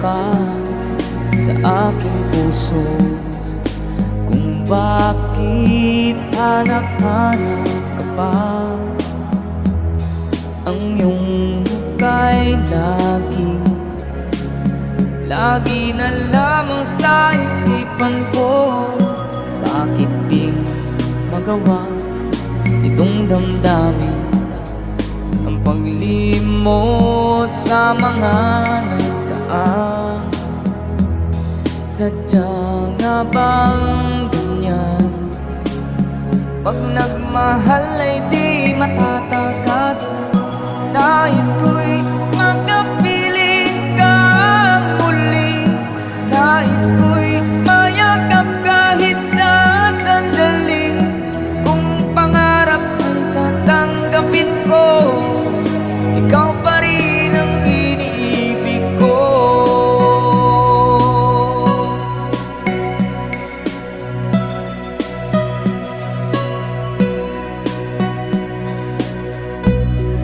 ka sa aking puso, kung bakit hanap-hanap ka pa. Ang iyong muka'y lagi na lamang sa isipan ko. Bakit di magawa itong damdamin ang paglimot sa mga nagdaan? Sadya nga bang ganyan? Pag nagmahal ay di matatakasan. Nais ko'y makapiling kang muli. Nais ko'y mayakap kahit sa sandali. Kung pangarap ang tatanggapin ko, ikaw pa rin ang iniibig ko.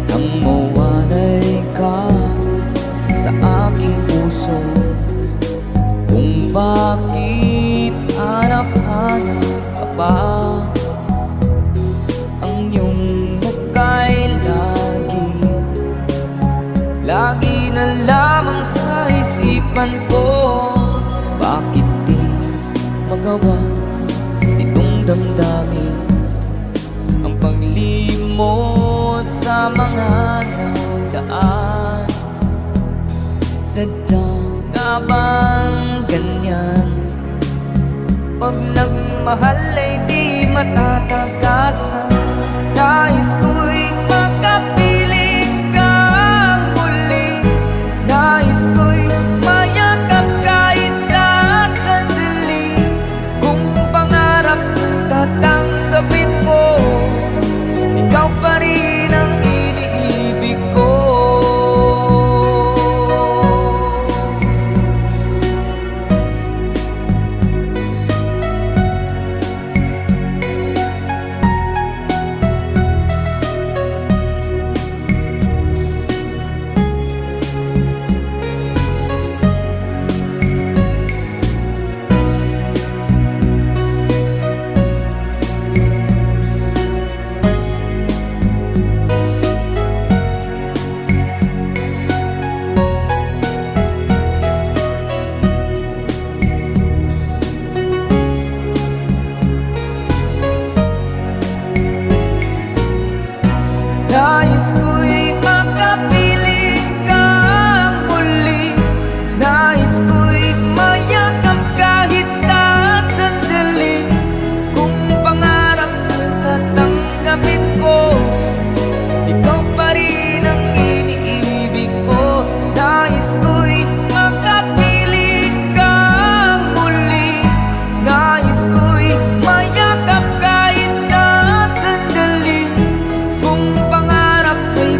Nang mawalay ka sa aking puso, kung bakit hanap-hanap ka pa. Ang iyong muka'y lagi na lamang sa isipan ko. Bakit di magawa itong damdamin ang paglimot sa mga nagdaan? Sadya nga bang ganyan? Pag nagmahal ay di matatakasan. Nais ko'y makapiling kang muli. Nais ko'y mayakap kahit sa sandali. Kung pangarap ko'y tatanggapin ko, ikaw pa rin ang iniibig ko. Nais ko'y makapiling kang muli. Nais ko'y mayakap kahit sa sandali. Kung pangarap ko'y tatanggapin ko, ikaw pa rin ang iniibig ko. Nais ko'y makapiling kang muli. Nais ko'y mayakap kahit sa sandali. Kung pangarap ko'y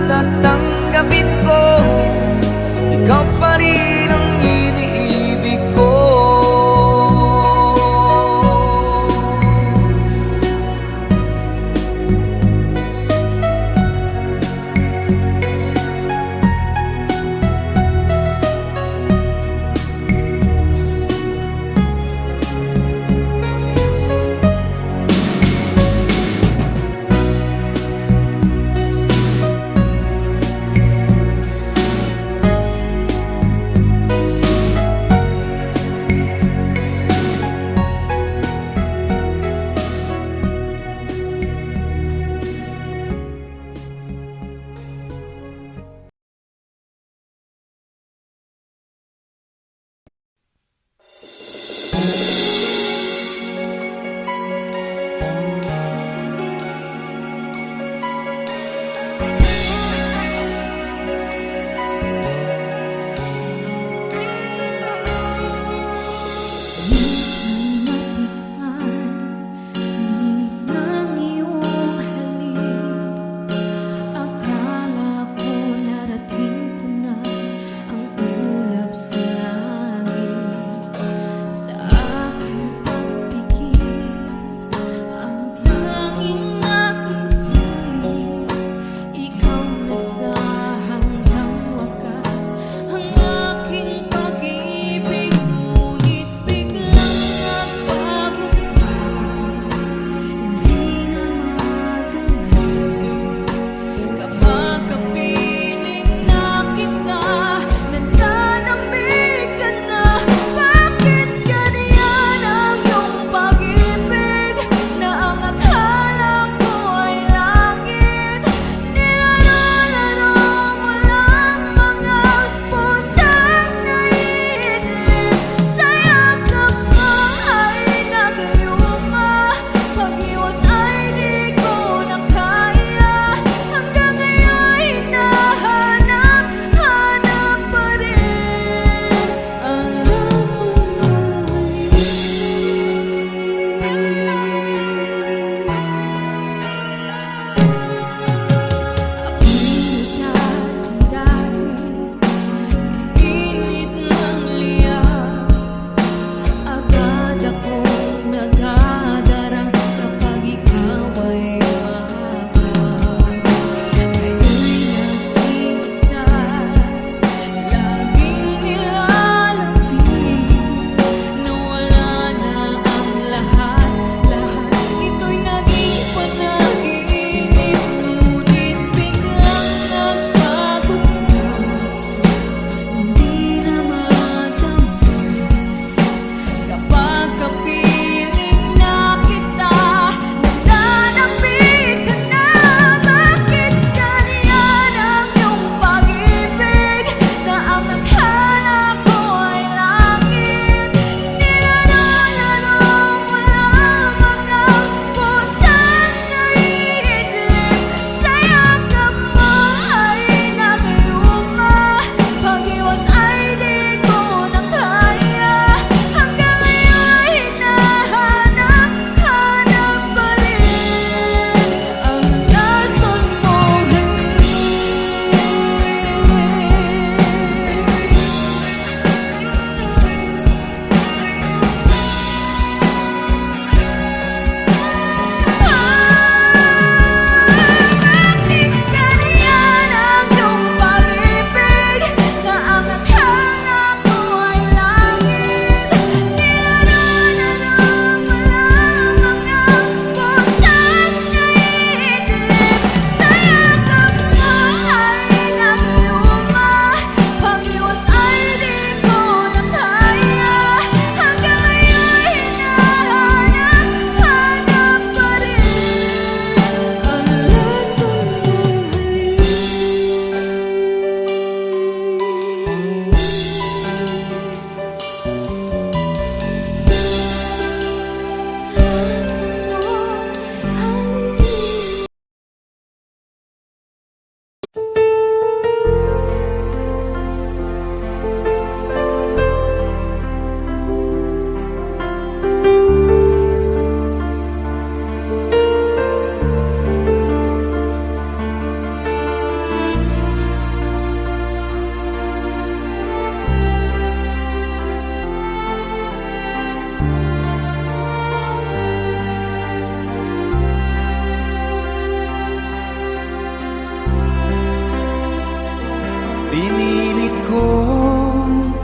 Pinilit kong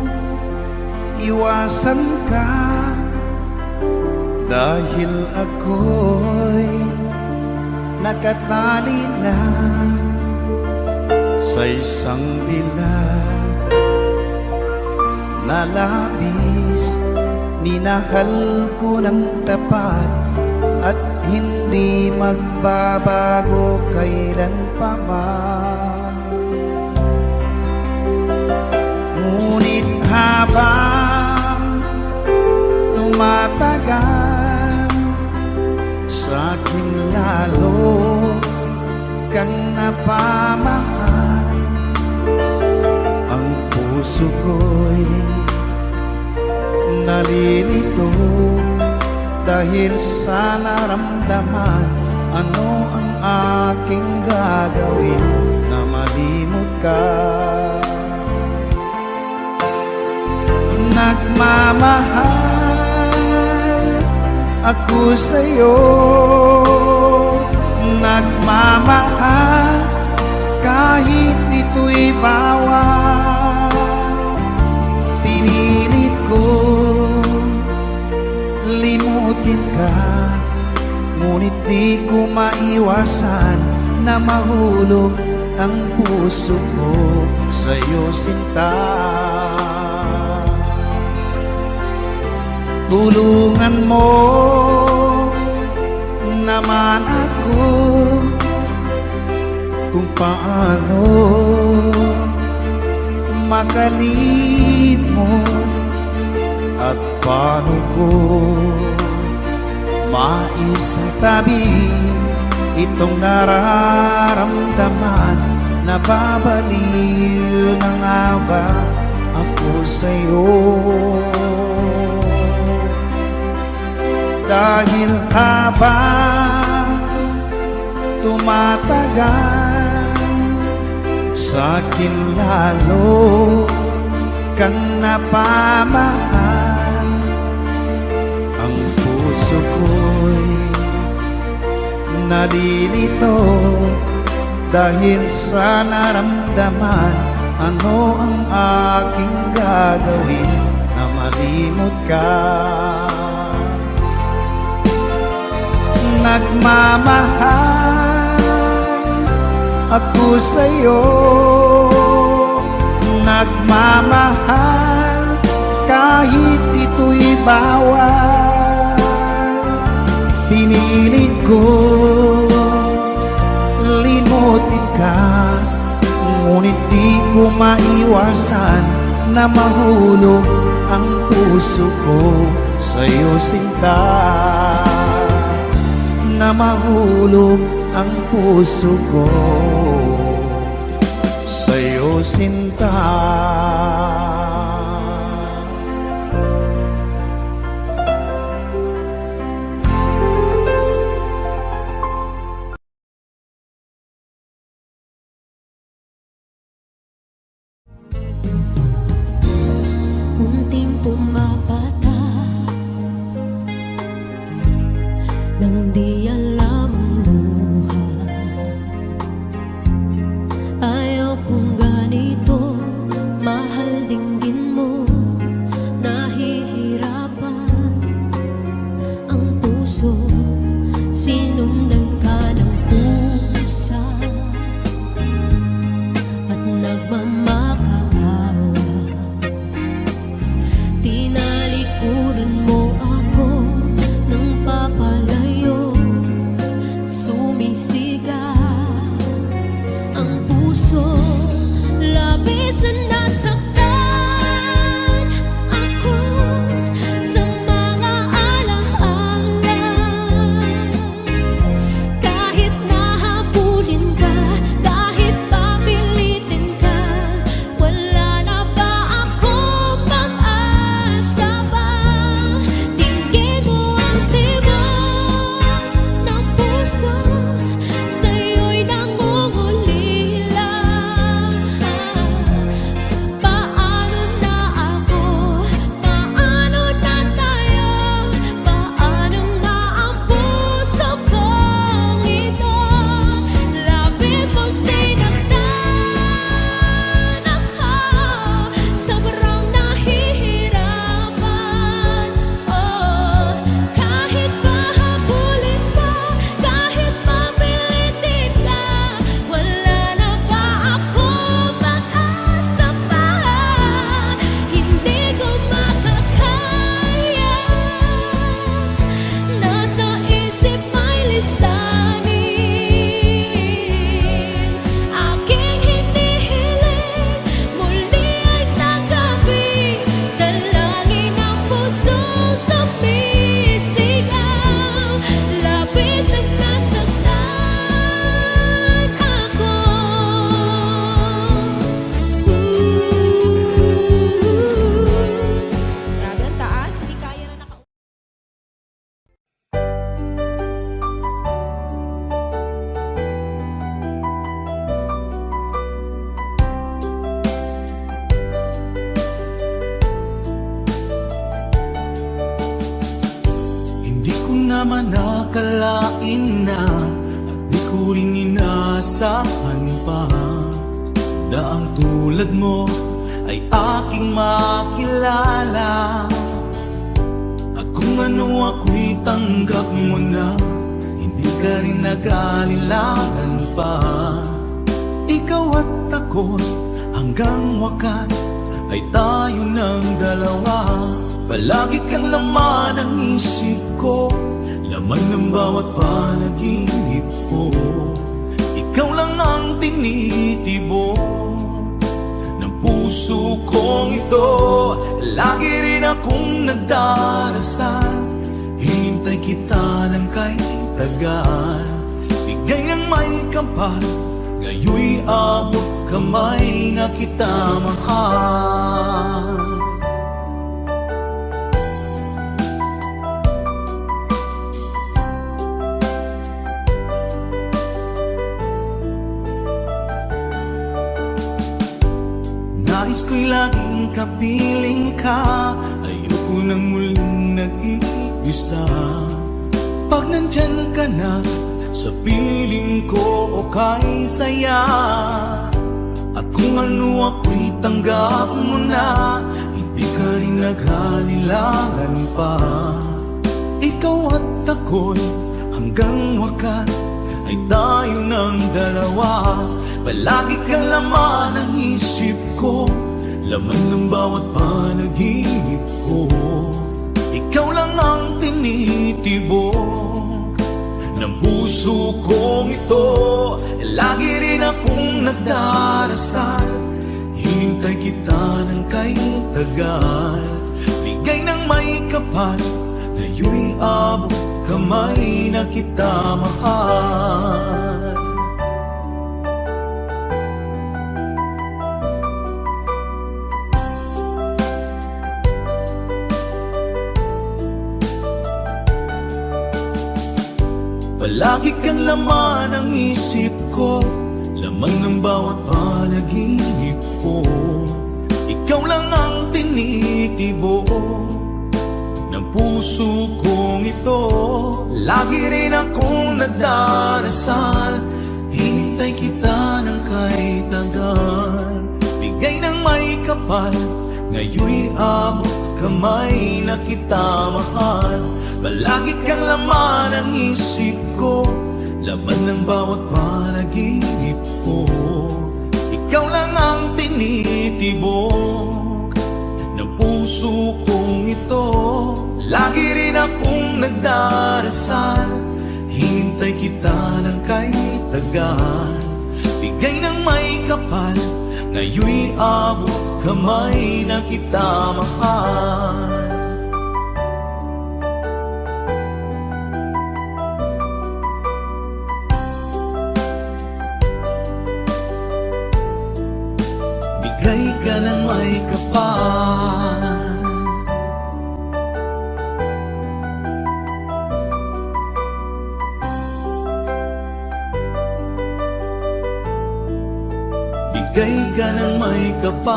iwasan ka dahil ako'y nakatali na sa isang bilag na labis. Minahal ko ng tapat at hindi magbabago kailan pa man. Ngunit habang tumatagal, sa'kin lalo kang napamahal. Ang puso ko'y nalilito dahil sa naramdaman. Ano ang aking gagawin na malimot ka? Nagmamahal ako sa'yo, nagmamahal kahit ito'y bawal. Pinilit ko limutin ka, ngunit di ko maiwasan na mahulog ang puso ko sa'yo, sinta. Tulungan mo naman ako kung paano makalimot at paano ko maisatabi itong nararamdaman. Nababaliw na nga ba ako sa'yo? Dahil habang tumatagal, sa'kin lalo kang napamahal. Ang puso ko'y nalilito dahil sa naramdaman. Ano ang aking gagawin na malimot ka? Nagmamahal ako sa'yo, nagmamahal kahit ito'y bawal. Pinilit ko limutin ka, ngunit di ko maiwasan na mahulog ang puso ko sa'yo, sinta. Na mahulog ang puso ko sa'yo, sinta. Unting pumapata nang di alam ang buhay. Ayaw kong ganito, mahal dinggin mo. Nahihirapan ang puso, sinundan ka ng pusa at nagmamakaawa. Tinalikuran mo ako ng papalayo, sumisigaw ang puso, labis na nasaktan ako sa mga alaala. Kahit nahabulin ka, kahit pa naman akalain na at di ko rin inasahan pa na ang tulad mo ay aking makilala. At kung ano ako'y tanggap mo na, hindi ka rin nag-alilangan pa. Ikaw at ako hanggang wakas ay tayo ng dalawa. Palagi kang laman ng isip ko, laman ng bawat panaginip ko. Ikaw lang ang tinitibok ng puso kong ito. Lagi rin akong nagdarasal, hinintay kita ng kay tagal. Bigay ng may kapal, ngayoy abot kamay na kita mahal. Nais ko'y laging kapiling ka, ayoko nang muling nag-iisa. Pag nandyan ka na, sa piling ko okay saya. At kung ano ako'y tanggap mo na, hindi ka rin naghalilangan pa. Ikaw at ako'y hanggang wakas ay tayo ng dalawa. Palagi kang laman ng isip ko, laman ng bawat panaginip ko. Ikaw lang ang tinitibok ng puso kong ito. Lagi rin akong nagdarasal, hinintay kita ng kay tagal. Bigay ng may kapal, ngayoy abot kamay na kita mahal. Palagi kang laman ng isip ko, laman ng bawat panaginip ko. Ikaw lang ang tinitibok ng puso kong ito. Lagi rin akong nagdarasal, hinintay kita ng kay tagal. Bigay ng may kapal, ngayoy abot kamay na kita mahal. Palagi kang laman ng isip ko, laman ng bawat panaginip ko. Ikaw lang ang tinitibok ng puso kong ito. Lagi rin akong nagdarasal, hinintay kita ng kay tagal. Bigay ng may kapal, ngayoy abot kamay na kita mahal. Bigay ka ng may kapal, bigay ka ng may kapal.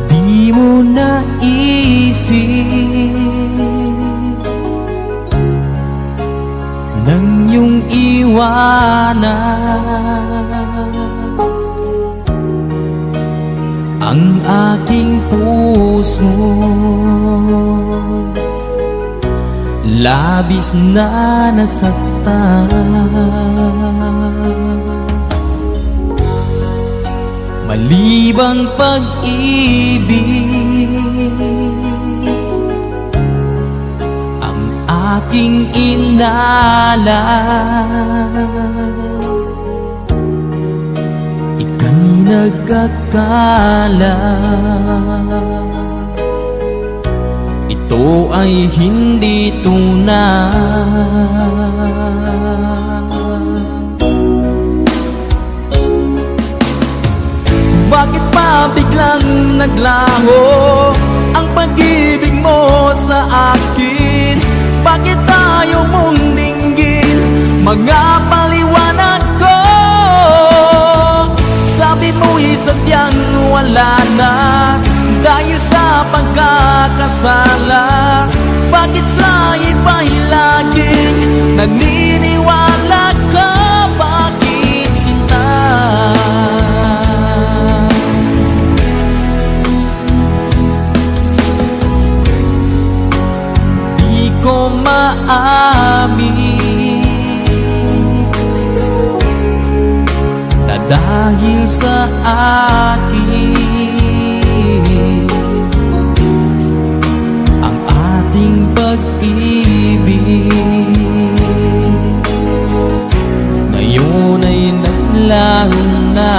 Di mo naisip nang iyong iwanan ang aking puso. Labis na nasaktan, malibang pag-ibig ang aking inalan. Ika'y nagkakala, ito ay hindi tunay. Bakit pa biglang naglaho mga paliwanag ko. Sabi mo'y sadyang wala na dahil sa pagkakasala. Bakit sa iba'y laging naniniwala ka? Bakit sinta? Di ko maamin na dahil sa akin ang ating pag-ibig ngayon ay naglaho na.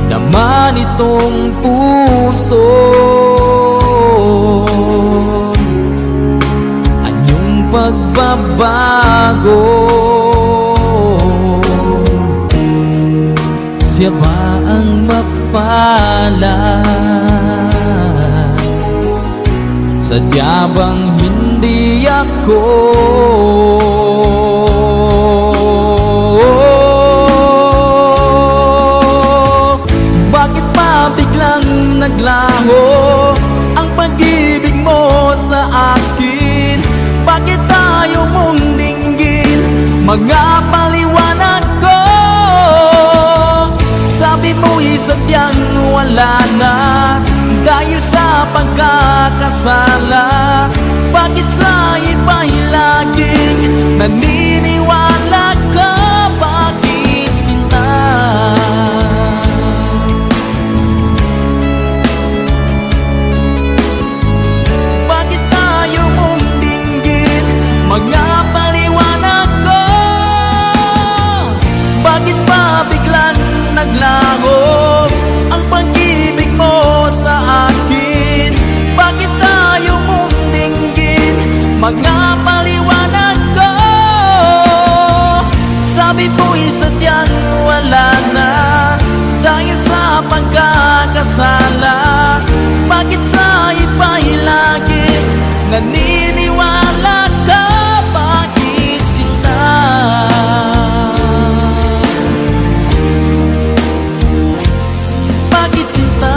Naman itong puso anyong pagbabago. Siya ba ang mapalad? Sadya bang hindi ako? Bakit pa biglang naglaho ang pag-ibig mo sa akin? Bakit tayo mong dinggin mga paliwanag ko? Sabi mo'y sadyang wala na dahil sa pagkakasala. Bakit sa iba'y laging naniniwala ka? Bakit sinta? Bakit tayo mong dinggin mga paliwanag ko? Bakit pa biglang naglaho ang pag-ibig mo sa akin? Bakit tayo mong dinggin mga paliwanag ko? Sabi mo'y sadyang wala na dahil sa pagkakasala. Bakit sa iba'y laging naniniwala ka? Bakit sinta? Bakit sinta?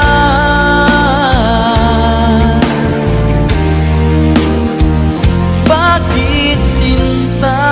Bakit sinta?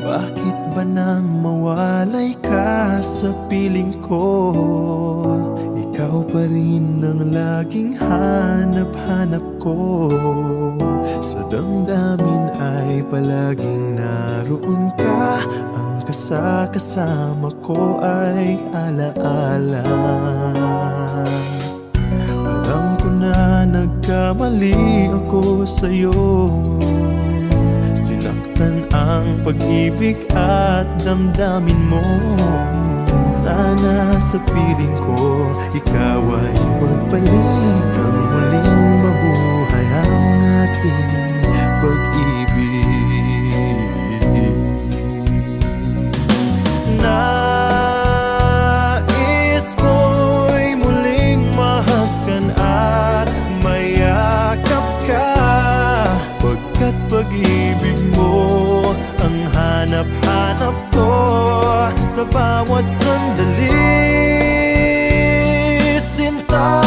Bakit ba nang mawalay ka sa piling ko? Ikaw pa rin ang laging hanap-hanap ko. Sa damdamin ay palaging naroon ka. Ang kasama ko ay alaala. Alam ko na nagkamali ako sa'yo. Sinaktan ang pag-ibig at damdamin mo. Sana sa piling ko ikaw ay magbalik. Ang muling mabuhay ang ating pag-ibig. Nais ko'y muling mahagkan at mayakap ka, pagkat pag-ibig mo ang hanap-hanap ko sa bawat sandali. Sinta,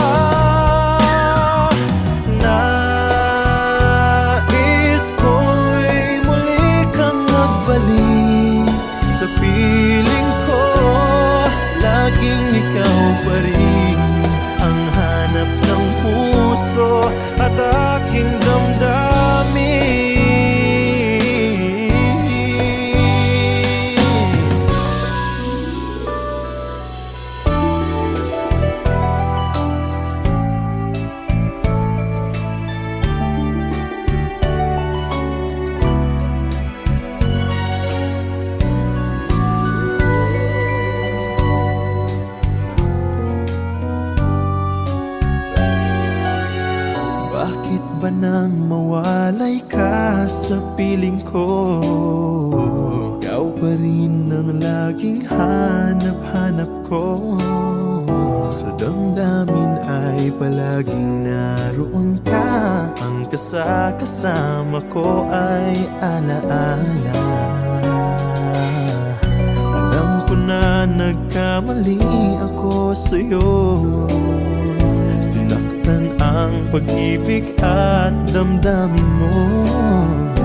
nais ko'y muli kang magbalik sa piling ko. Laging ikaw pa rin ang hanap ng puso at aking damdamin. sa piling ko. Ikaw pa rin ang laging hanap-hanap ko. Sa damdamin ay palaging naroon ka. Ang kasama ko ay alaala. Alam ko na nagkamali ako sa'yo. Sinaktan ang pag-ibig at damdamin mo.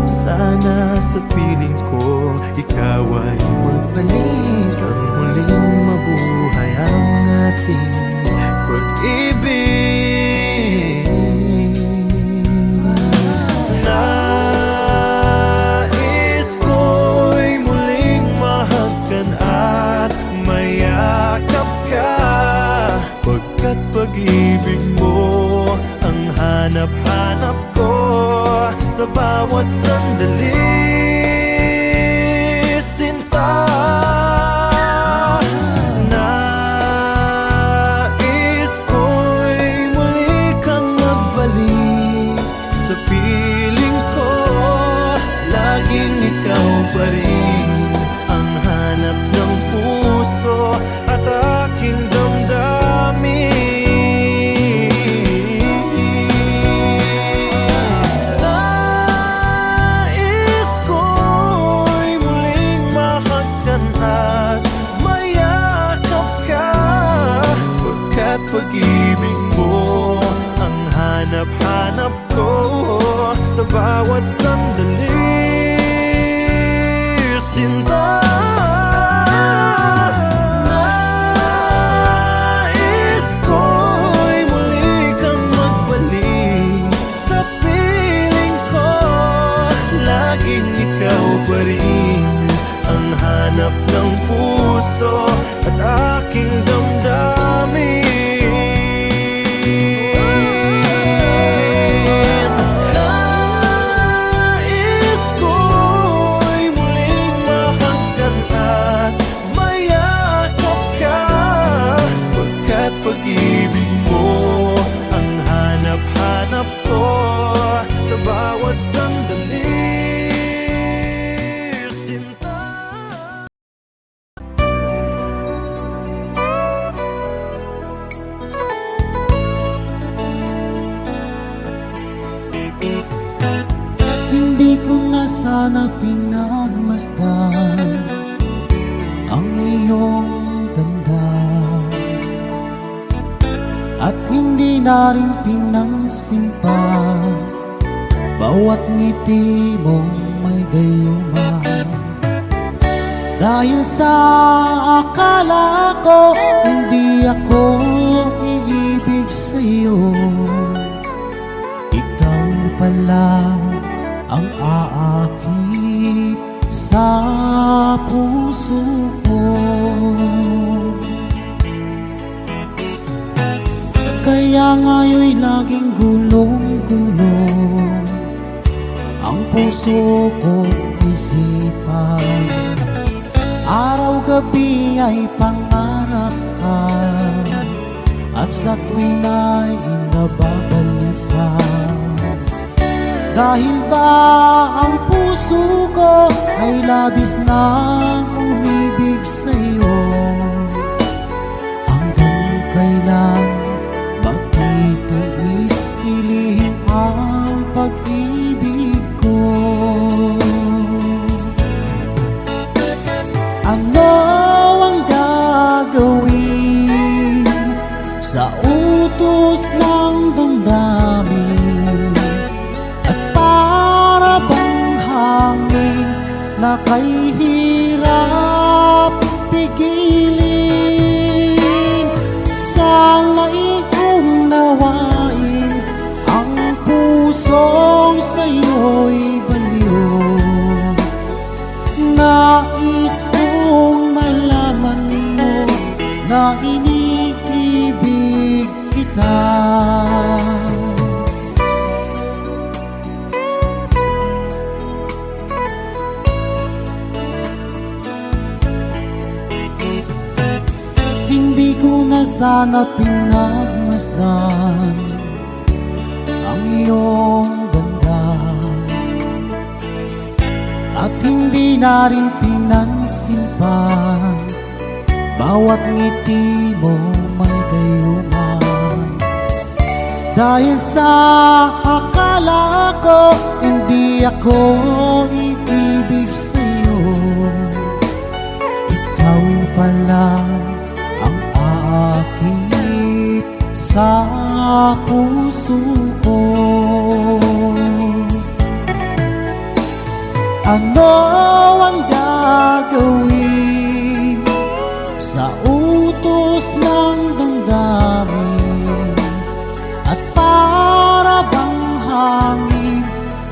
Sana sa piling ko ikaw ay magbalik. Ang muling mabuhay ang ating pag-ibig. Nais ko'y muling mahagkan at mayakap ka. Pagkat pag-ibig mo ang hanap-hanap ko sa bawat sandali, sinta. Nais ko'y muli kang magbalik sa piling ko. Laging ikaw pa rin ang hanap ng puso at aking damdamin. Nais ko'y muling mahagkan at mayakap ka. Pagkat pag-ibig mo ang hanap-hanap ko sa bawat sandali, sinta. Nais ko'y muli kang magbalik sa piling ko. Laging ikaw pa rin ang hanap ng puso at aking damdamin. Nais ko'y muling mahagkan at mayakap ka. Pagkat pag-ibig mo ang hanap-hanap ko sa bawat sandali, sinta. Hindi ko na sana pinagmasdan ang iyong ganda, at hindi na rin pinangsimpa bawat ngiti mong may gayuma. Dahil sa akala ko hindi ako iibig sa'yo, ikaw pala ang aakit sa puso ko. Kaya nga'yo'y laging gulong-gulong ang puso ko't isipan. Araw-gabi ay pangarap ka, at sa tuwin ay nababalisa. Dahil ba ang puso ko ay labis na umibig sa'yo? Hanggang kailan magtitiis hilihim ang pag-ibig ko? Ano ang gagawin sa utos ng damdamin? Na kay hirap pigilin. Sana'y unawain ang pusong sa'yo'y baliw. Nais kong malaman mo na iniibig kita. Hindi ko na sana pinagmasdan ang iyong ganda, at hindi na rin pinansin pa. Bawat ngiti mo may gayuman. Dahil sa akala ko hindi ako iibig sa'yo, ikaw pala ang aakit sa puso ko. Ano ang gagawin sa utos ng damdamin at para bang hangin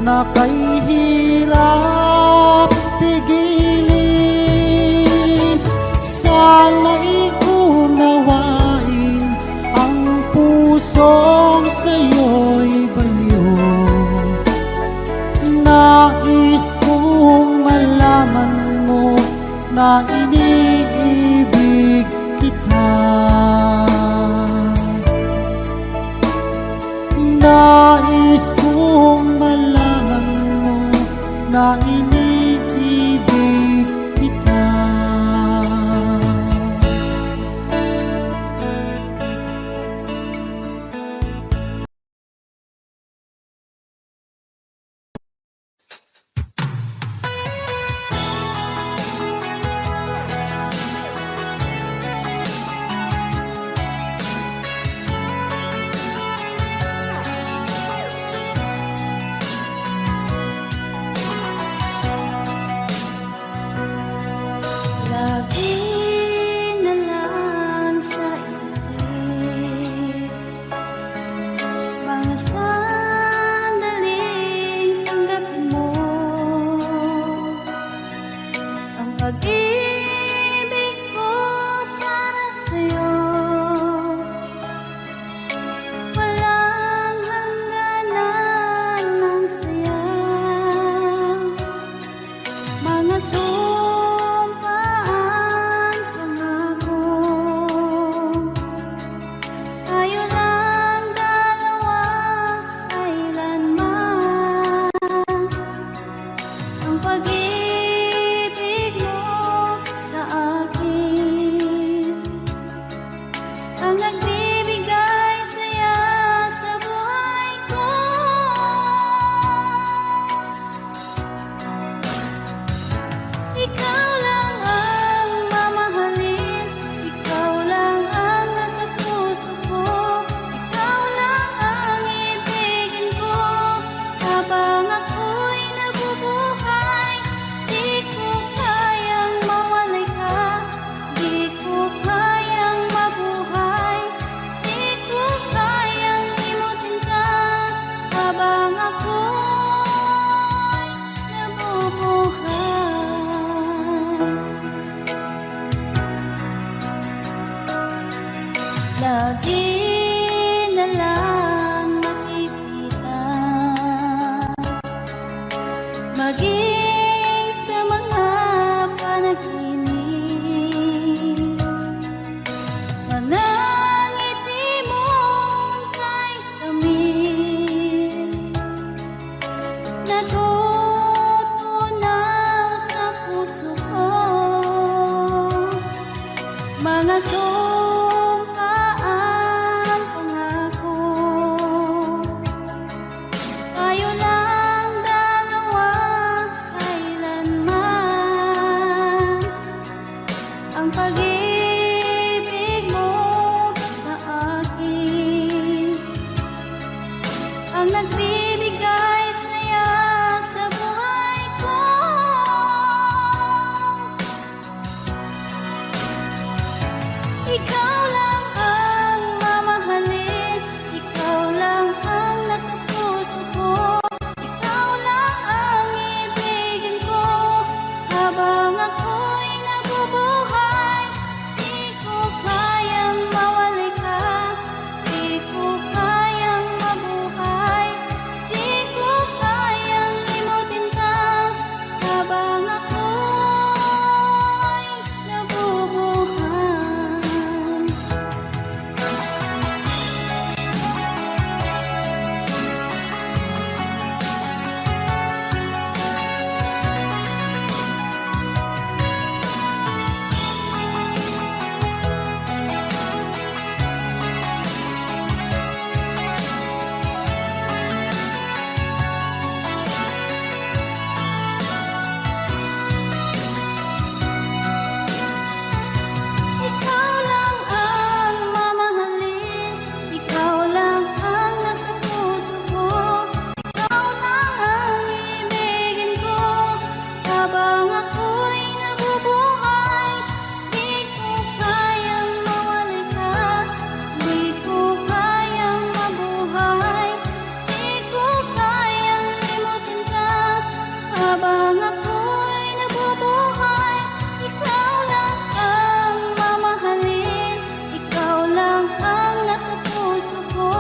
na kay hirap pigilin? Sana'y unawain ang pusong sa'yo'y baliw. Nais kong malaman mo na iniibig kita. Nais kong malaman mo na iniibig kita. Lagi na lang sa isip mga sandaling tanggapin mo ang pag-ibig ko para sa'yo. Walang hangganan ng saya, mga sumpaan, pangako. Tayo lang dalawa kailanman. Ang pag-ibig mo sa akin ang nagbibigay saya sa buhay ko. Ikaw lang ang mamahalin, ikaw lang ang nasa puso ko, ikaw lang ang ibigin ko habang ako'y nabubuhay. habang ako'y nabubuhay. Di ko kayang mawala ka, di ko kayang mabuhay, di ko kayang limutin ka. Habang ako'y nabubuhay, ikaw lang ang mamahalin, ikaw lang ang nasa puso ko,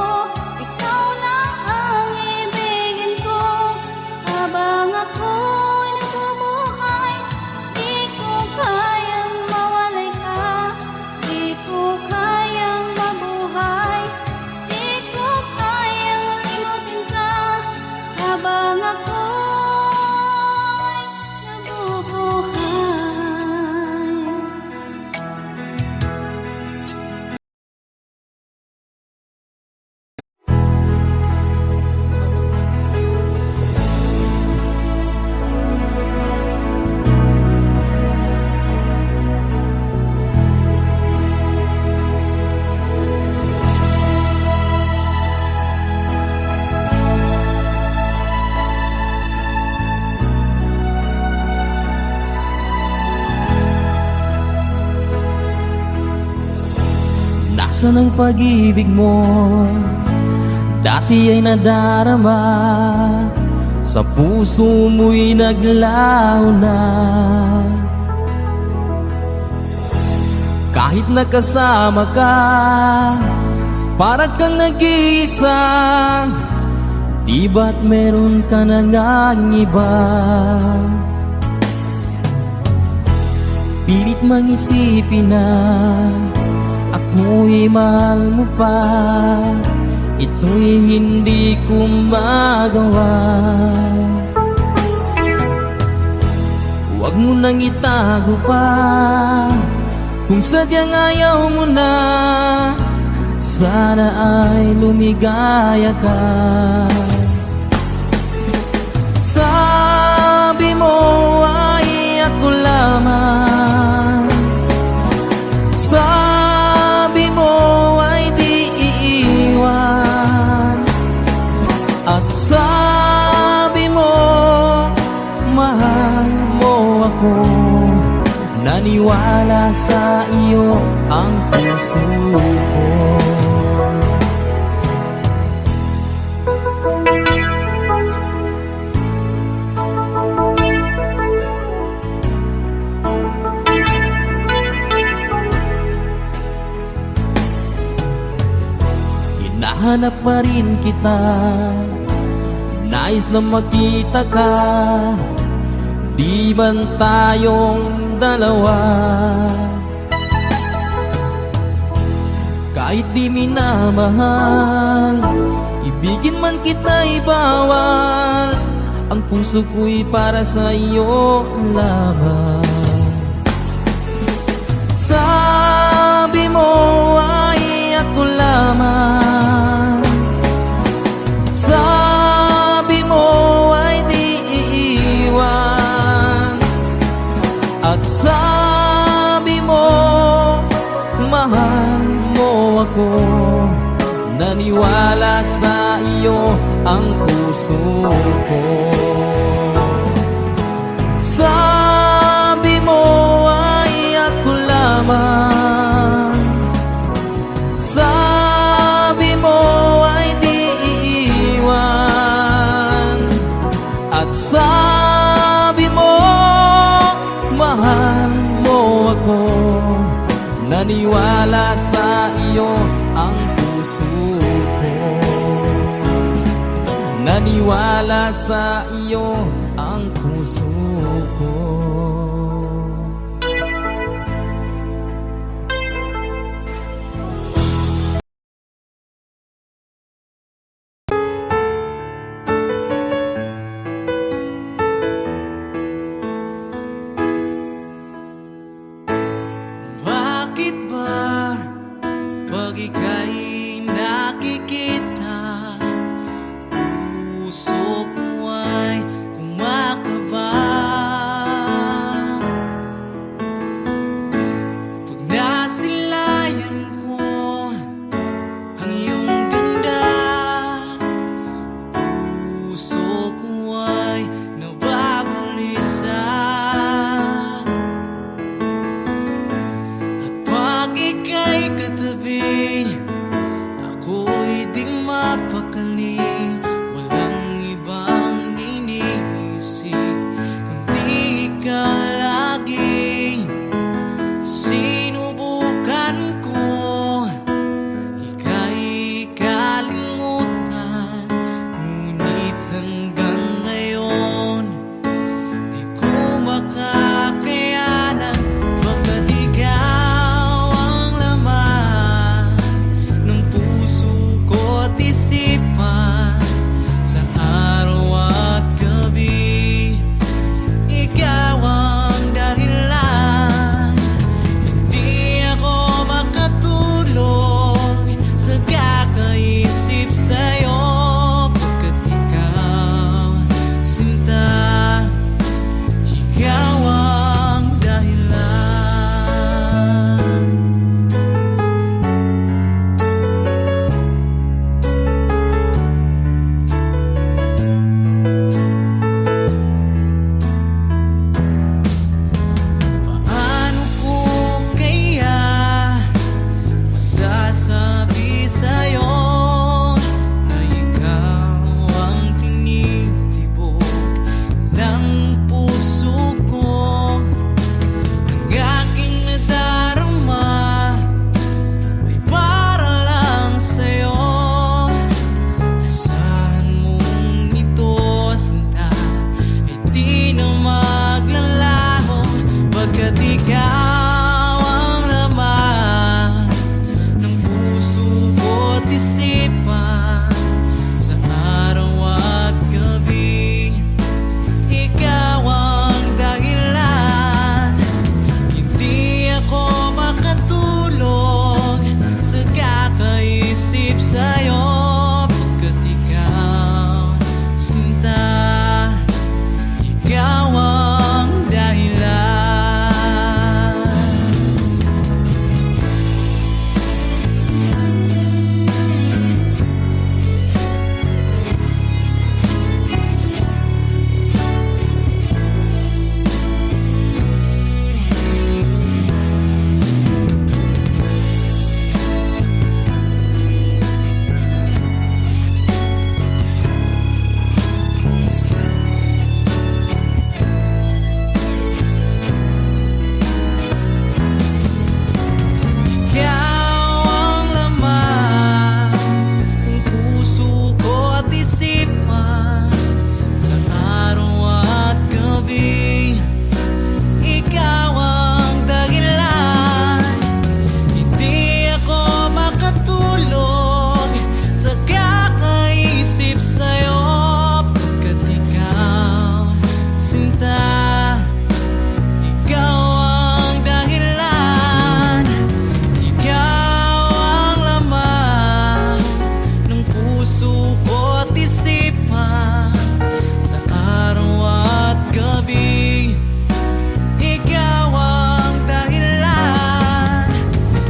ikaw lang ang ibigin ko. Habang ako'y nabubuhay, di ko kayang mawalay ka, di ko kayang mabuhay, di ko kayang limutin ka. Habang ako'y nabubuhay. Nasaan ang pag-ibig mo? Dati ay nadarama, sa puso mo'y naglaho na. Kahit nakasama ka, parang kang nag-iisa. Di ba't meron ka na ngang iba? Pilit mang isipin na ako'y mahal mo pa, ito'y hindi ko magawa. Huwag mo nang itago pa, kung sadyang ayaw mo na, sana ay lumigaya ka. Sabi mo ay ako lamang, sabi mo ay di iiwan, at sabi mo mahal mo ako. Naniwala sa iyo ang puso ko. Hinahanap pa rin kita, nais na makita ka, di man tayong dalawa. Kahit di minamahal, ibigin man kita'y bawal, ang puso ko'y para sa iyo lamang. Sabi mo ay ako lamang, sabi mo ay di iiwan, at sabi mo mahal mo ako. Naniwala sa iyo ang puso ko. Sabi mo ay ako lamang, sabi mo ay di iiwan, at sabi mo mahal mo ako. Naniwala sa iyo ang puso ko. Naniwala sa iyo ang puso ko. Bakit ba pag ika'y nakikita, puso ko ay ikaw ang dahilan. Paano ko kaya masasabi sa'yo na ikaw ang tinitibok ng puso ko? Ang aking nadarama ay para lang sa'yo. Asahan mong ito, sinta, ay di na maglalaho, pagkat ikaw ang laman ng puso ko't isipan. Sa araw at gabi, ikaw ang dahilan. Hindi ako makatulog sa kakaisip sa'yo, pagkat ikaw, sinta, ikaw ang dahilan. Ikaw ang laman ng puso ko't isipan. Sa araw at gabi, ikaw ang dahilan. Hindi ako makatulog sa kakaisip sa'yo, pagkat ikaw, sinta, ikaw ang dahilan. Ikaw ang laman ng puso ko't isipan. Sa araw at gabi, ikaw ang dahilan.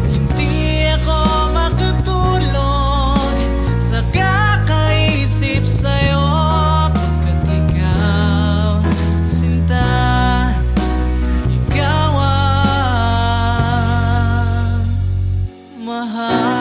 Hindi ako makatulog sa kakaisip sa'yo, pagkat ikaw, sinta, ikaw ang mahal.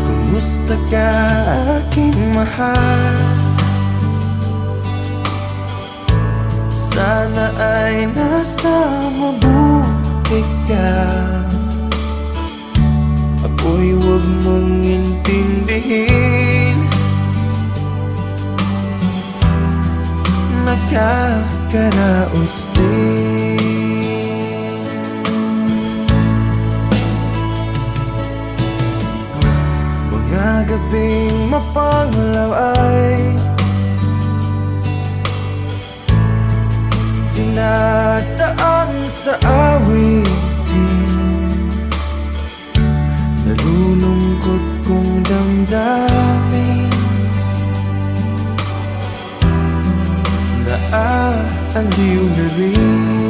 Kumusta ka, aking mahal? Sana ay nasa mabuti ka. Ako'y huwag mong intindihin, nakakaraos din. Mga gabing mapanglaw ay dinadaan sa awitin. Nalulungkot kong damdamin, naaaliw na rin.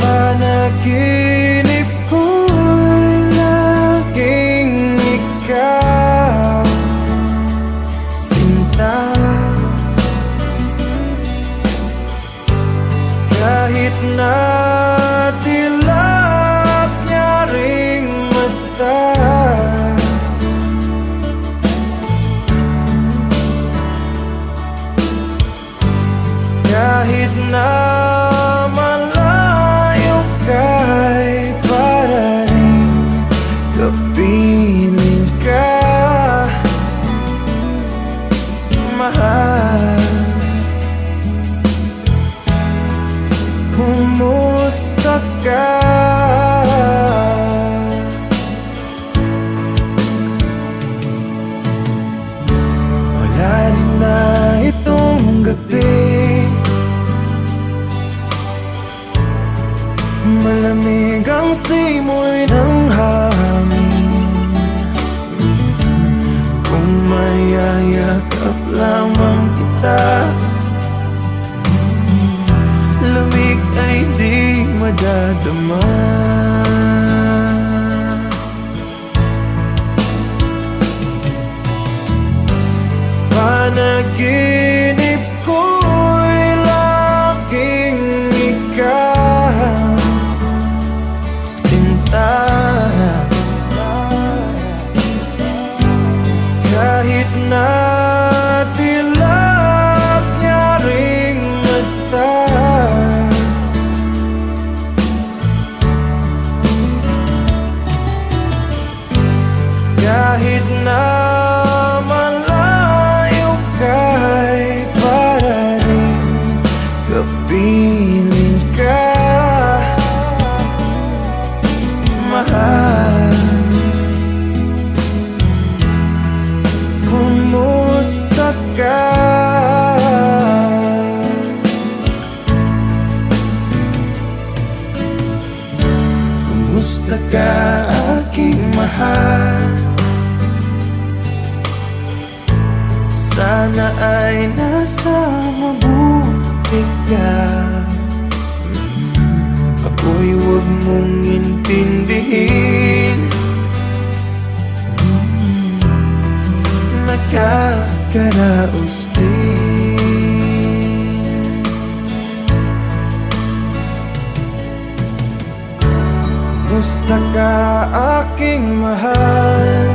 Panaginip ko'y laging ikaw, sinta. Kahit na tilap niya ring mata, kahit na malayo ka'y para rin kapiling ka, mahal. Kumusta ka? Malalim na itong gabi, malamig ang simoy ng hangin. Kung mayayakap lamang kita, lamig ay di madadama. Panaginip ko'y laging ikaw, sinta. Kahit na tilap niya ring mata, kahit na malayo ka'y para rin kapiling ka, mahal. Kumusta ka? Kumusta ka, aking mahal? Sana ay nasa mabuti ka. Ako'y huwag mong intindihin, nakakaraos din. Kumusta ka, aking mahal?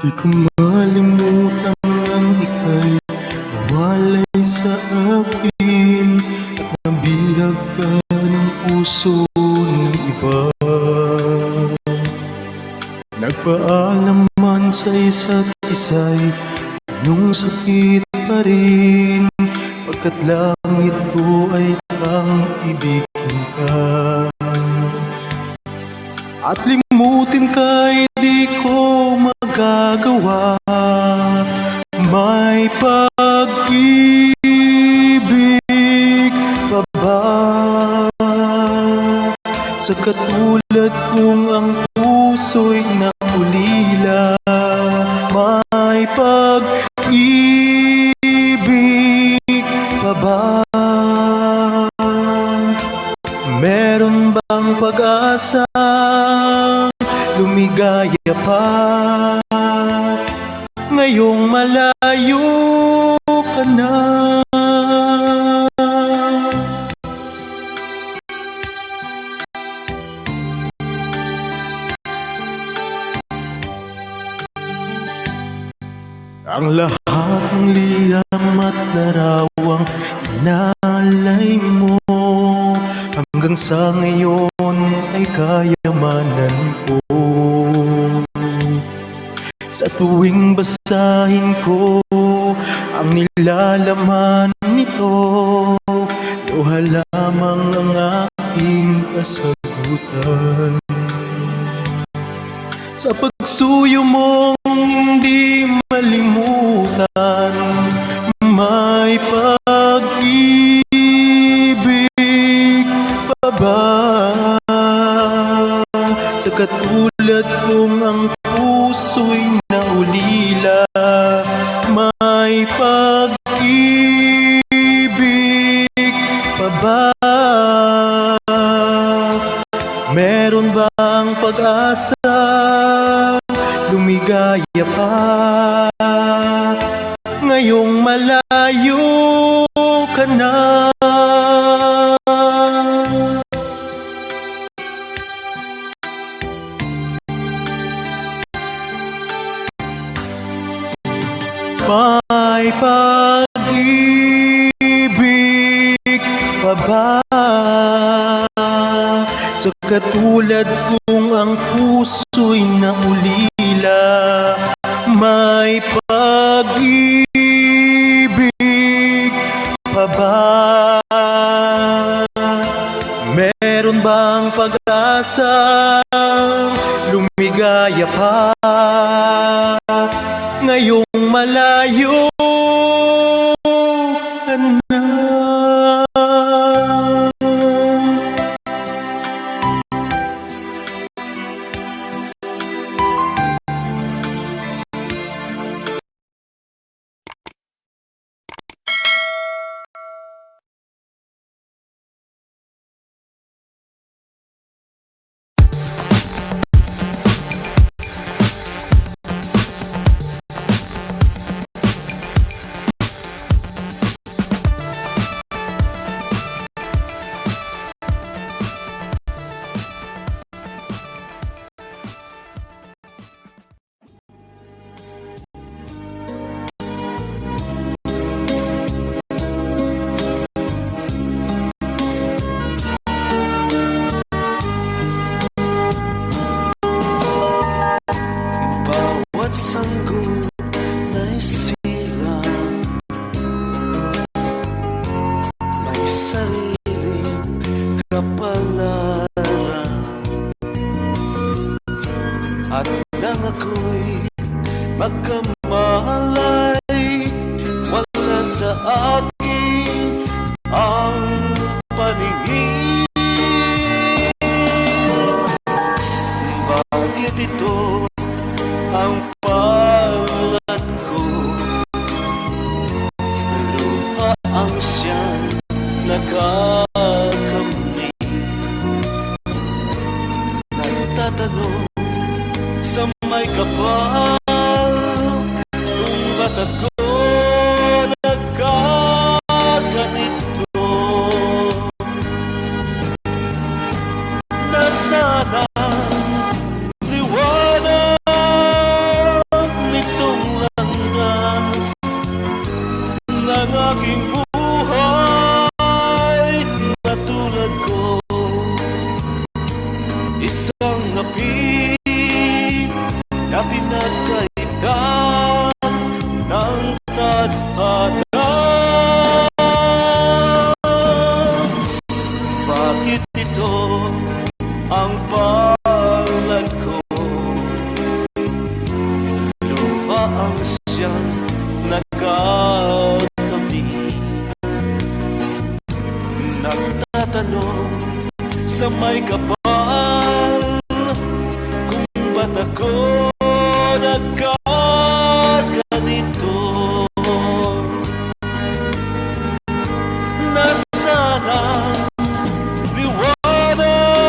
Di ko malimutan ang ika'y nawalay sa akin at nabihag ka ng puso ng iba. Nagpaalam man sa isa't isa'y anong sakit pa rin, pagkat langit ko ay ang ibigin ka. At limutin ka'y di ko magagawa, may pag-ibig pa ba sa katulad kong ang puso'y naulila? May pag-ibig pa ba? Meron bang pag-asa lumigaya pa ngayong malayo ka na? Ang lahat ng liham at larawang inalay mo hanggang sa ngayon ay kayamanan ko. Sa tuwing basahin ko ang nilalaman nito, luha lamang ang aking kasagutan. Sa pagsuyo mong hindi malimutan, may pag-ibig pa ba sa katulad kong ang puso'y naulila? May pag-ibig pa ba? Meron bang pag-asa lumigaya pa ngayong malayo ka na? May pag-ibig pa ba sa katulad kong ang puso'y naulila? May pag-ibig pa ba? Meron bang pag-asa lumigaya pa ngayong malayo ka na? Sanggol na'y silang may sariling kapalaran, at nang ako'y magkamalay, wala sa akin ang paningin. Bakit ito ang palad ko? Luha ang siyang nakakamni. Nagtatanong sa may kapal kung ba't ako nagkaganito. Nasaan ang liwanag ni ang palad ko. Luha ang siyang nagkakamit. Nagtatanong sa may kapal kung ba't ako nagkaganito. Nasaan ang liwanag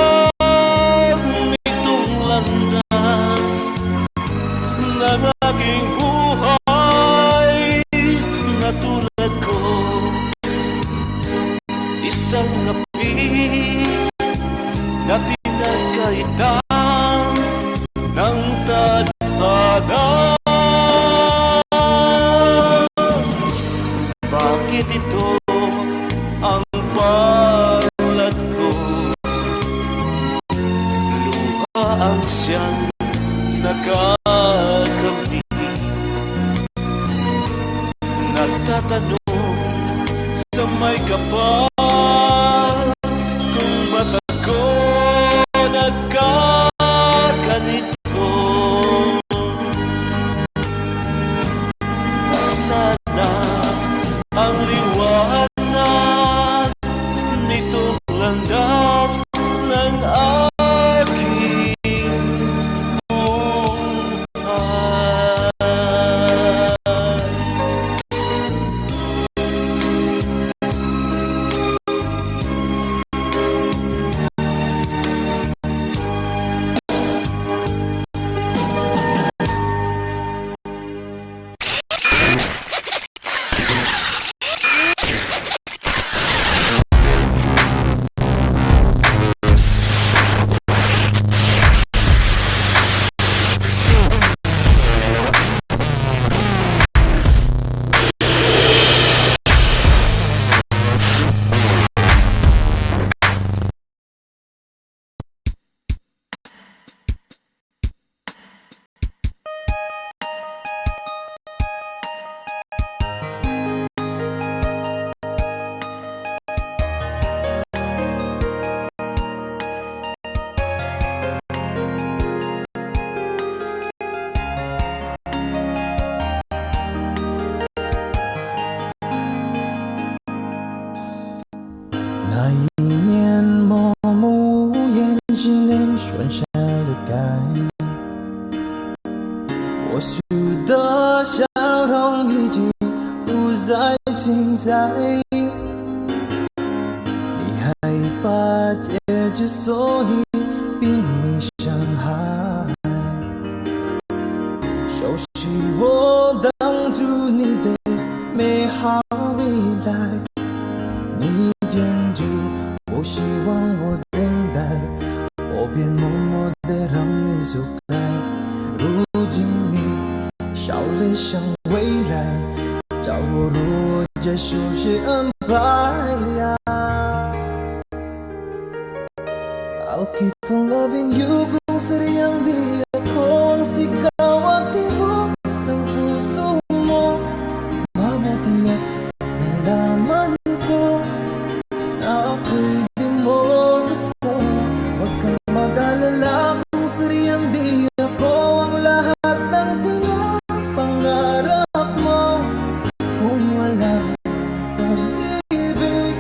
nitong landas ng aking buhay na tulad ko? Isang api na pinagkaitan ng tadhana. Bakit ito ang palad ko? Luha ang siyang nagkakamit. Nagtatanong sa may kapal kung ba't ako nagkaganito. Nasana ang liwanag nitong landas ng aking buhay.那一年默默无言，只能算下了该。我输的笑容已经不再精彩，你害怕结局，所以拼命伤害。熟悉我当初你的美好未来，你坚决不希望我等待，我便默默地让你走开。如今你笑脸向未来，叫我如接受谁安排呀？I'll keep on loving you kung sadyang di ako ang sigaw at tibok ng puso mo. Mabuti at nalaman ko na ako'y di mo gusto. Huwag kang mag-alala kung sadyang di ako ang lahat ng pinapangarap mo. Kung wala pag-ibig,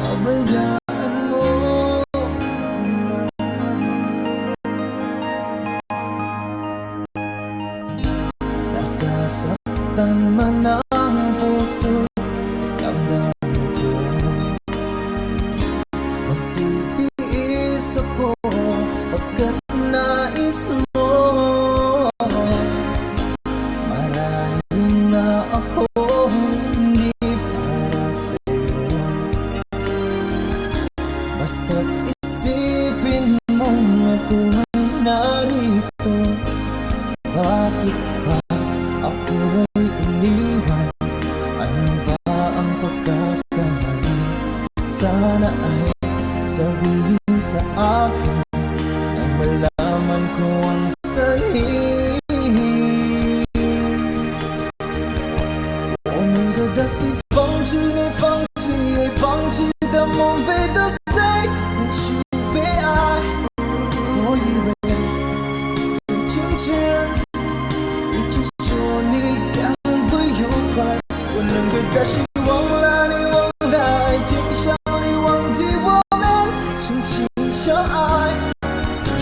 pabayaan mo. Nasasaktan man ang puso, damdamin ko. Magtitiis ako pagkat nais mo. Marahil na ako hindi para sa'yo. Basta't isipin mong ako ay narito. Bakit ba ako ay iniwan? Ano ba ang pagkakamali? Sana ay sabihin sa akin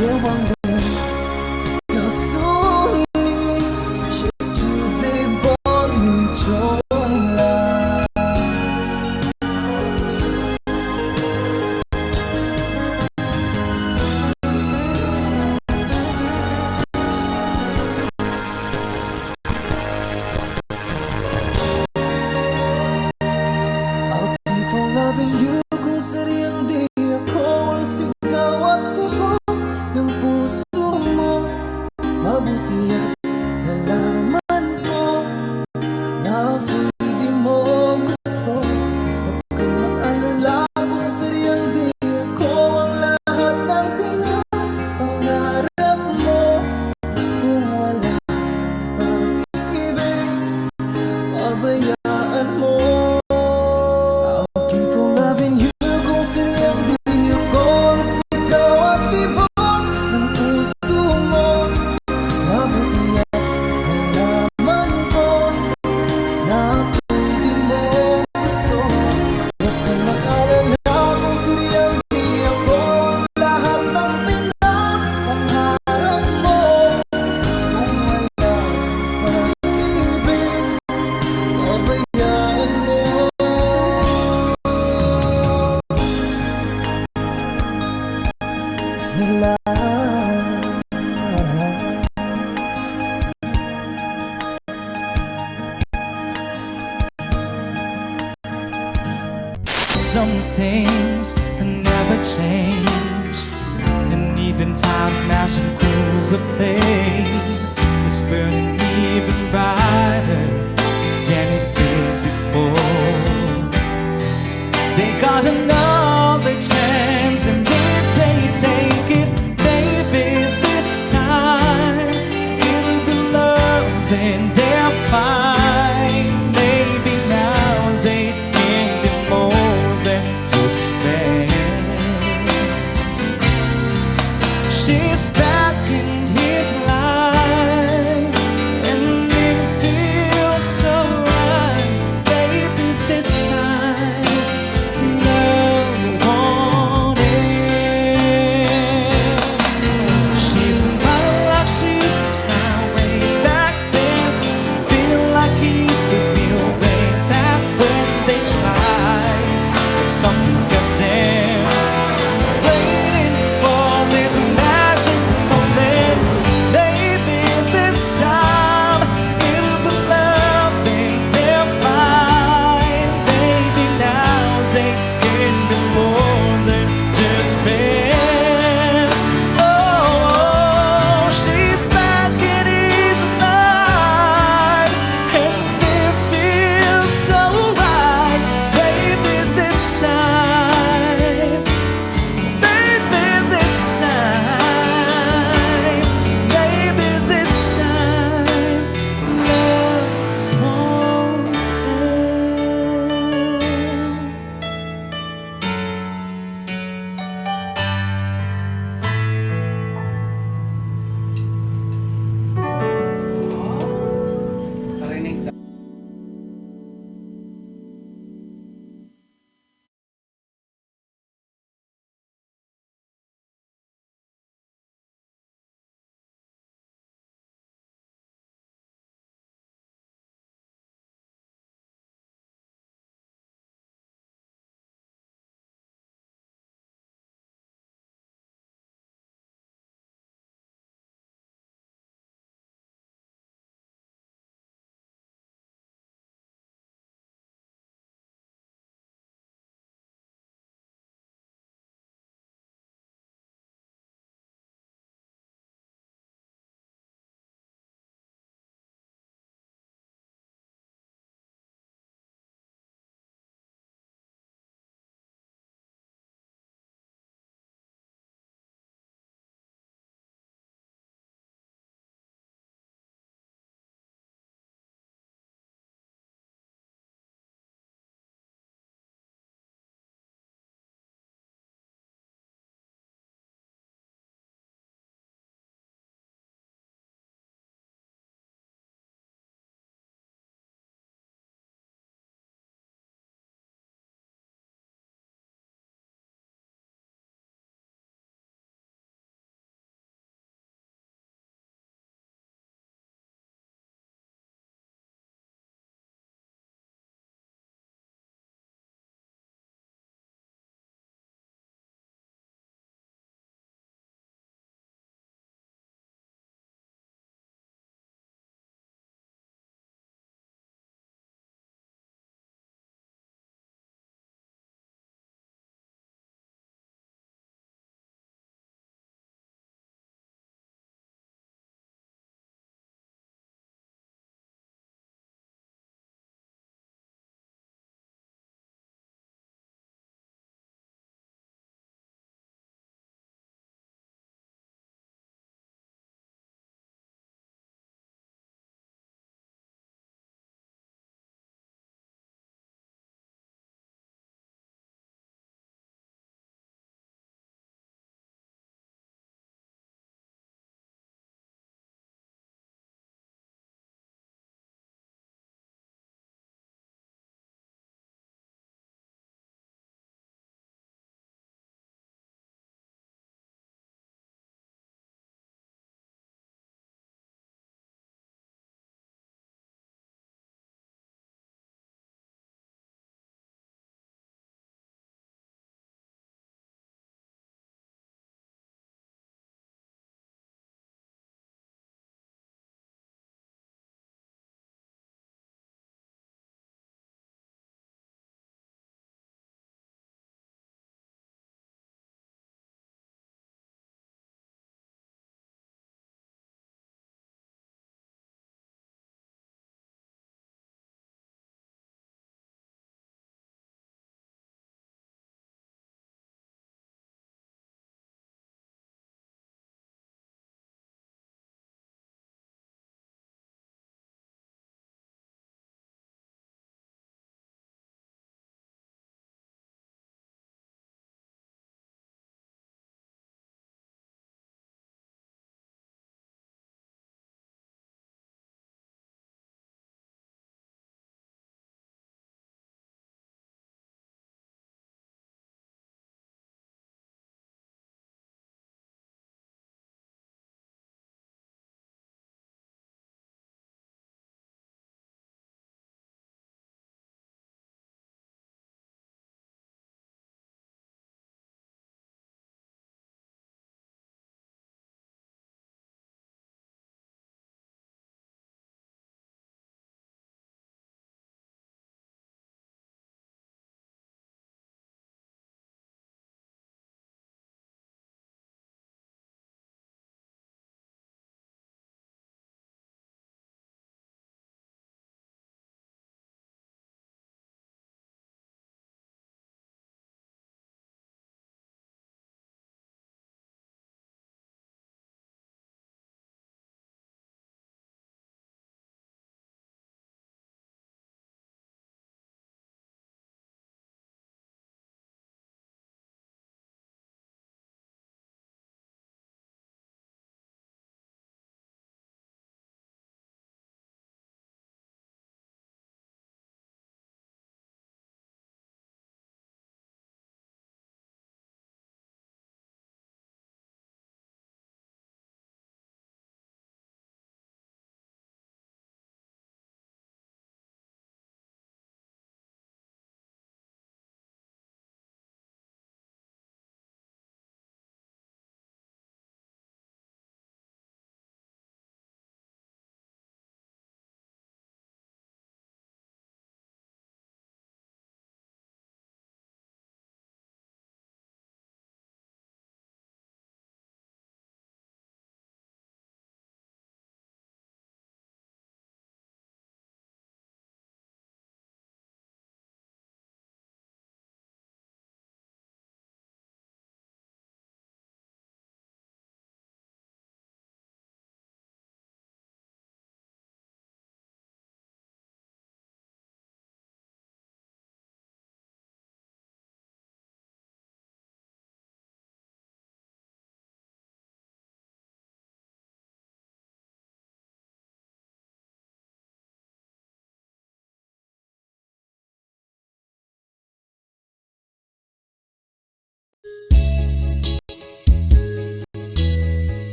夜晚里告诉你，谁注定拨云重来。I'll keep on loving you kung sadyang di ako ang sigaw at tibok ng puso mo. Mabuti at nalaman ko na ako'y di mo gusto. Huwag kang mag-alala kung sadyang di ako ang lahat ng pinapangarap mo. Kung wala pag-ibig, pabayaan mo. I'll keep on loving you kung sadyang di ako ang sigaw at tibok ng puso mo. Mabuti at nalaman ko na ako'y di mo gusto. Huwag kang mag-alala kung sadyang di ako ang lahat ng pinapangarap mo. Kung wala pag-ibig, pabayaan mo. Nila some things never change, and even time hasn't cooled the flame. It's burning even brighter than it did before. They got another chance, and if they take it, baby, this time it'll be love and they'll find. Maybe now they can be more than just friends. She's back in his life, and it feels so right. Baby, this time no one else. She's smile like she's a smile way back then. Feel like he used to feel way back when they tried. Something kept them waiting for this magic moment. They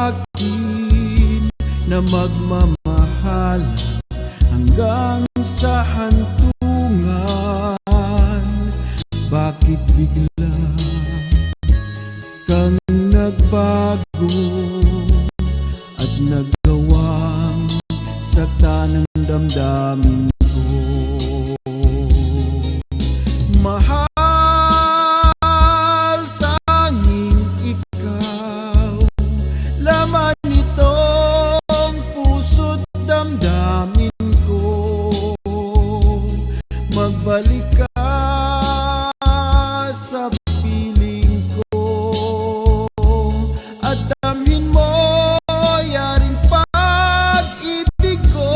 akin na magmamahal hanggang sa hantungan. Bakit bigla kang nagbago at nagawang sakta ng damdamin ko? Mahal, tanging ikaw, laman nitong puso't damdamin ko. Magbalik ka sa piling ko at damhin mo yaring pag-ibig ko.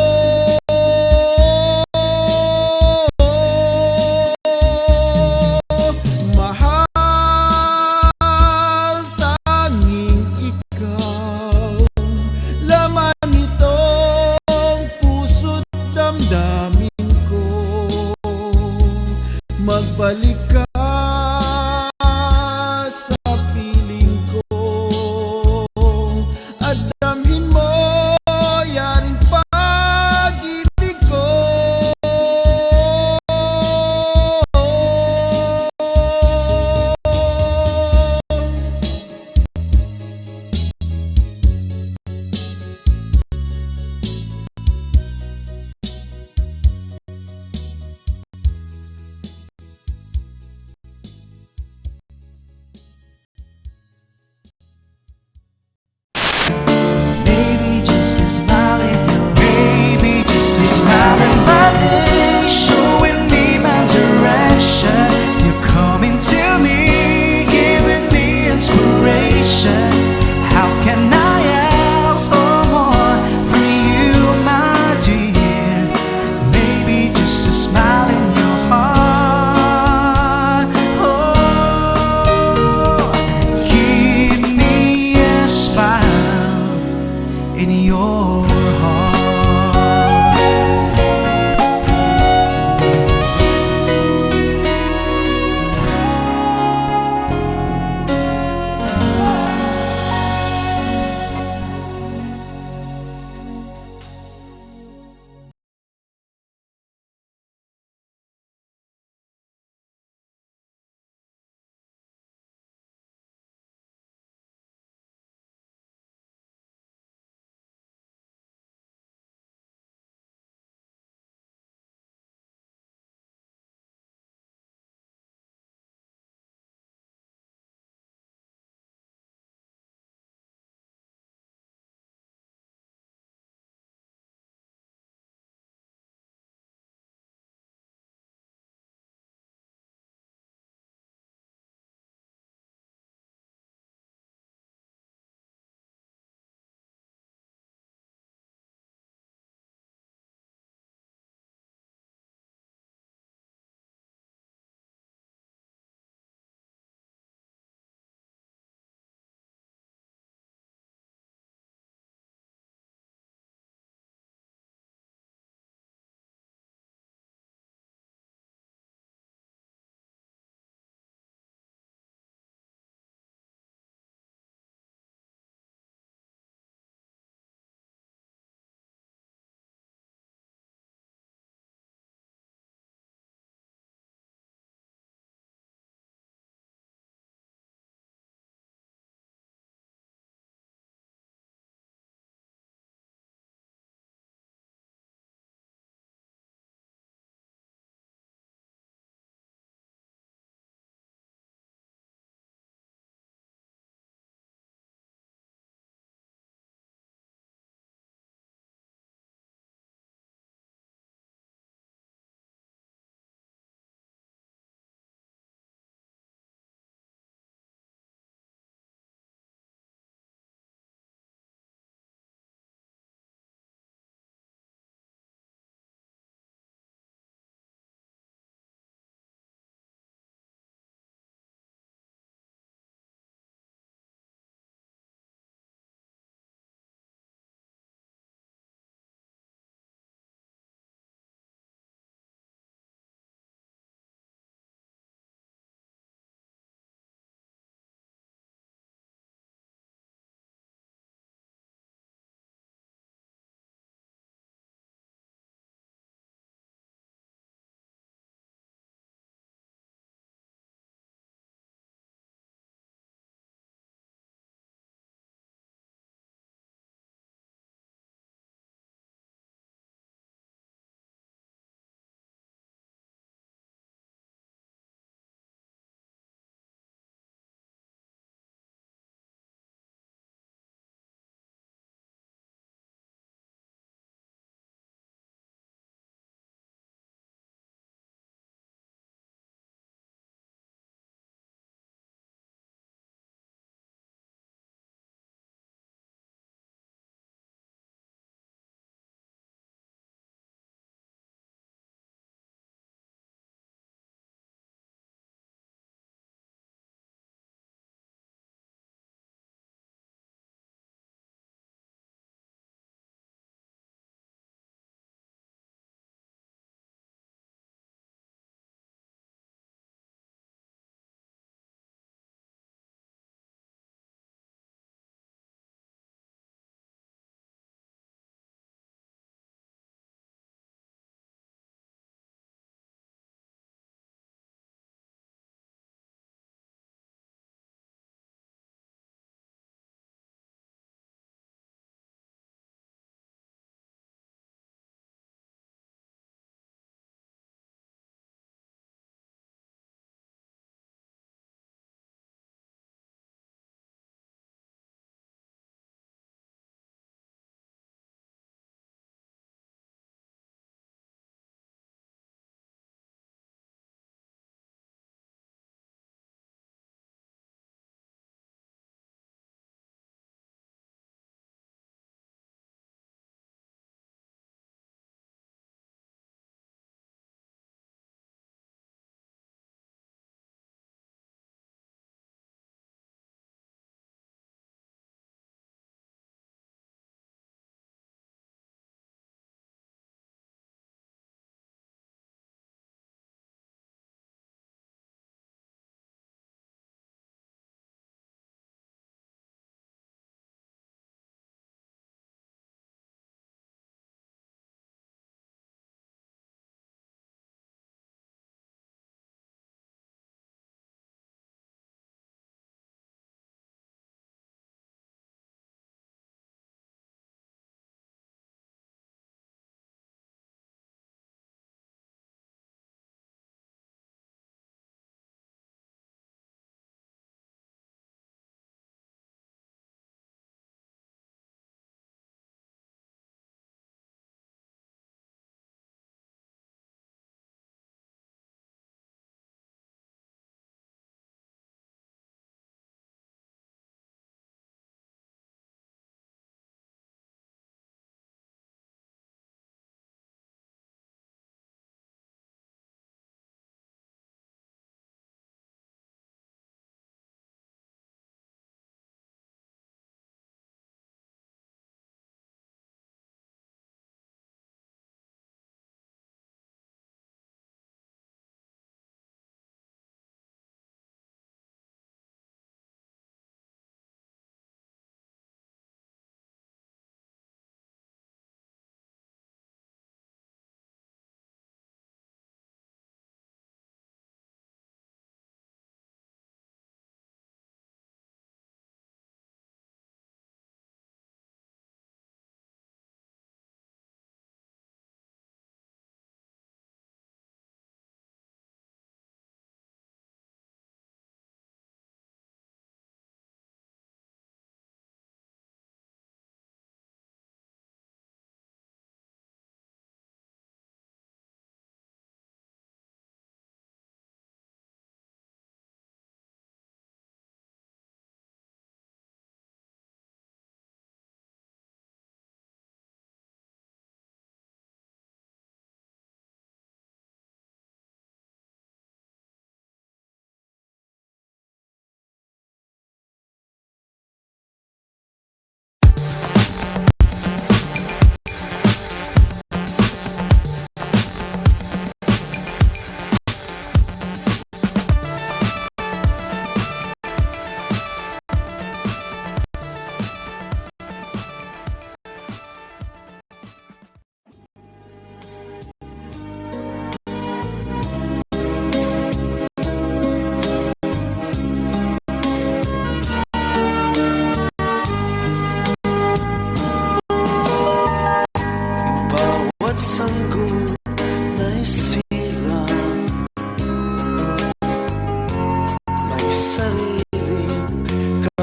Mahal, tanging ikaw, laman nitong puso't damdamin ko. Magbalik ka sa piling ko at damhin mo yaring pag-ibig ko. Baby, just a smile in your baby, just a smile in my day, showing me my direction. You're coming to me, giving me inspiration. How can I ask for more from you, my dear? Maybe just a smile in your heart. Oh, give me a smile in your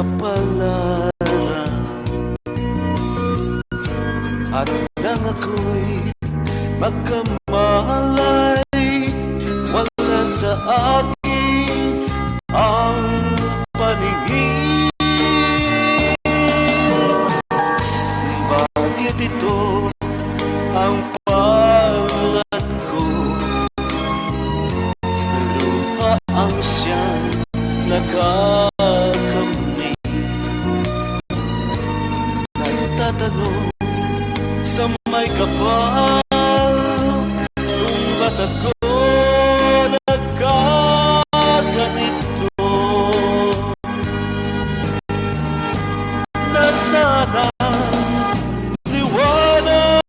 kapalaran at nang ako'y magkamalay, wala sa akin ang paningin. Bakit ito ang palad ko? Luha ang siyang nakakamit. Nagtatanong sa may kapal kung ba't ako nagkaganito. Nasaan ang liwanag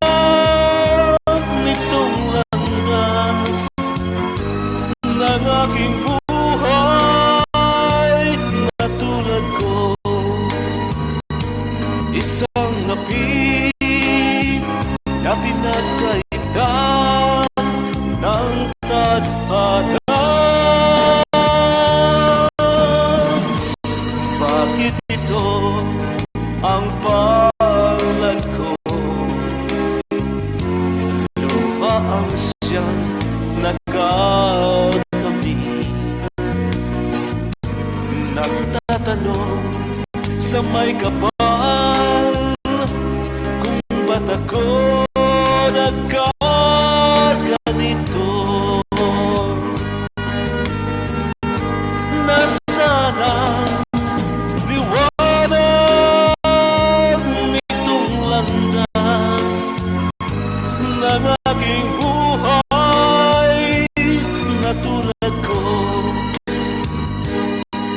nitong landas ng aking buhay na tulad ko? Isang api na pinagkaitan ng tadhana. Bakit ito ang palad ko? Luha ang siyang nagkakamit. Nagtatanong sa may kapal kung ba't ako nagkaganito. Nasaan ang liwanag nitong landas ng aking buhay na tulad ko?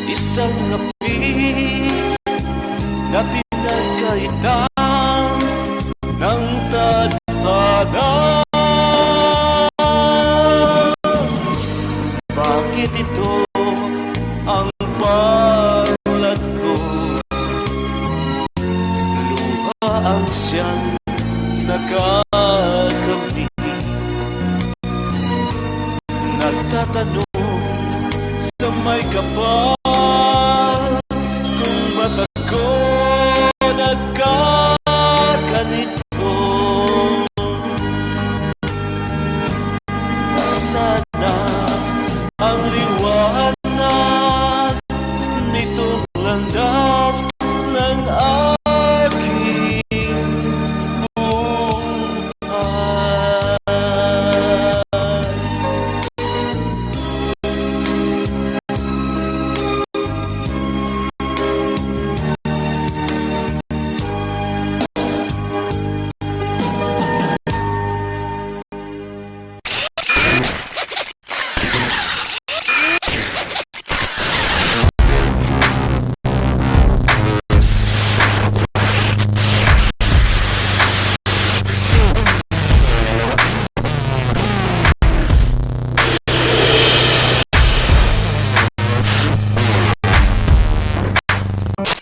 Isang api na pinagkaitan ng tadhana. Bakit ito ang palad ko? Luha ang siyang